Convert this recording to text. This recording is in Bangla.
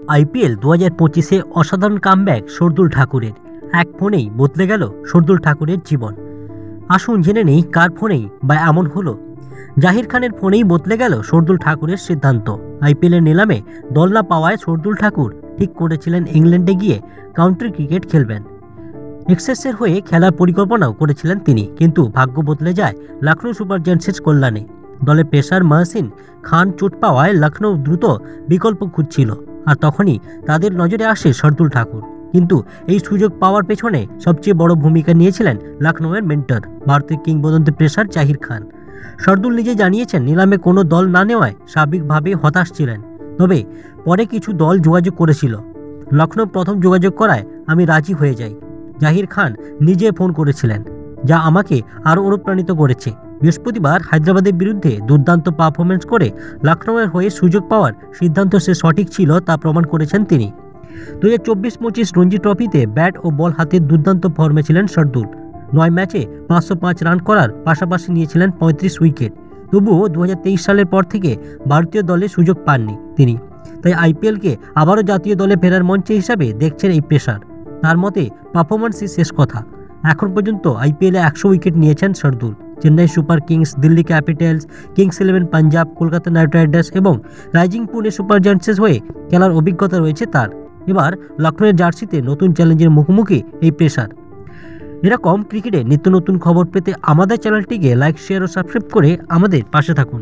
আইপিএল 2025-এ অসাধারণ কামব্যাক শার্দুল ঠাকুরের। এক ফোনেই বদলে গেল শার্দুল ঠাকুরের জীবন। আসুন জেনে নেই কার ফোনেই বা এমন হলো। জাহির খানের ফোনেই বদলে গেল শার্দুল ঠাকুরের সিদ্ধান্ত। আইপিএলের নিলামে দল না পাওয়ায় শার্দুল ঠাকুর ঠিক করেছিলেন ইংল্যান্ডে গিয়ে কাউন্টি ক্রিকেট খেলবেন। এক্সেসের হয়ে খেলার পরিকল্পনাও করেছিলেন তিনি, কিন্তু ভাগ্য বদলে যায় লখনৌ সুপার জায়ান্টসের কল্যাণে। দলে পেসার মহসিন খান চোট পাওয়ায় লখনৌ দ্রুত বিকল্প খুঁজছিল, আর তখনই তাদের নজরে আসে শার্দুল ঠাকুর। কিন্তু এই সুযোগ পাওয়ার পেছনে সবচেয়ে বড় ভূমিকা নিয়েছিলেন লখনৌয়ের মেন্টর, ভারতের কিংবদন্তি পেসার জাহির খান। শার্দুল নিজে জানিয়েছেন নিলামে কোনো দল না নেওয়ায় স্বাভাবিকভাবেই হতাশ ছিলেন, তবে পরে কিছু দল যোগাযোগ করেছিল। লখনৌ প্রথম যোগাযোগ করায় আমি রাজি হয়ে যাই। জাহির খান নিজে ফোন করেছিলেন, যা আমাকে আরও অনুপ্রাণিত করেছে। বৃহস্পতিবার হায়দ্রাবাদের বিরুদ্ধে দুর্দান্ত পারফরমেন্স করে লখনৌয়ের হয়ে সুযোগ পাওয়ার সিদ্ধান্ত সে সঠিক ছিল তা প্রমাণ করেছেন তিনি। 2024-25 রঞ্জি ট্রফিতে ব্যাট ও বল হাতে দুর্দান্ত ফর্মে ছিলেন শার্দুল। 9 ম্যাচে 505 রান করার পাশাপাশি নিয়েছিলেন 35 উইকেট। তবুও 2023 সালের পর থেকে ভারতীয় দলে সুযোগ পাননি তিনি, তাই আইপিএলকে আবারও জাতীয় দলে ফেরার মঞ্চে হিসাবে দেখছেন এই পেসার। তার মতে পারফরমেন্সই শেষ কথা। এখন পর্যন্ত আইপিএলে 100 উইকেট নিয়েছেন Shardul. Chennai Super Kings, Delhi Capitals, Kings Eleven Punjab, Kolkata Knight Riders এবং রাইজিং পুনে সুপার জায়ান্টসের হয়ে খেলার অভিজ্ঞতা রয়েছে তার। এবার লখনৌয়ের জার্সিতে নতুন চ্যালেঞ্জের মুখোমুখি এই পেসার। এরকম ক্রিকেটে নিত্য নতুন খবর পেতে আমাদের চ্যানেলটিকে লাইক, শেয়ার ও সাবস্ক্রাইব করে আমাদের পাশে থাকুন।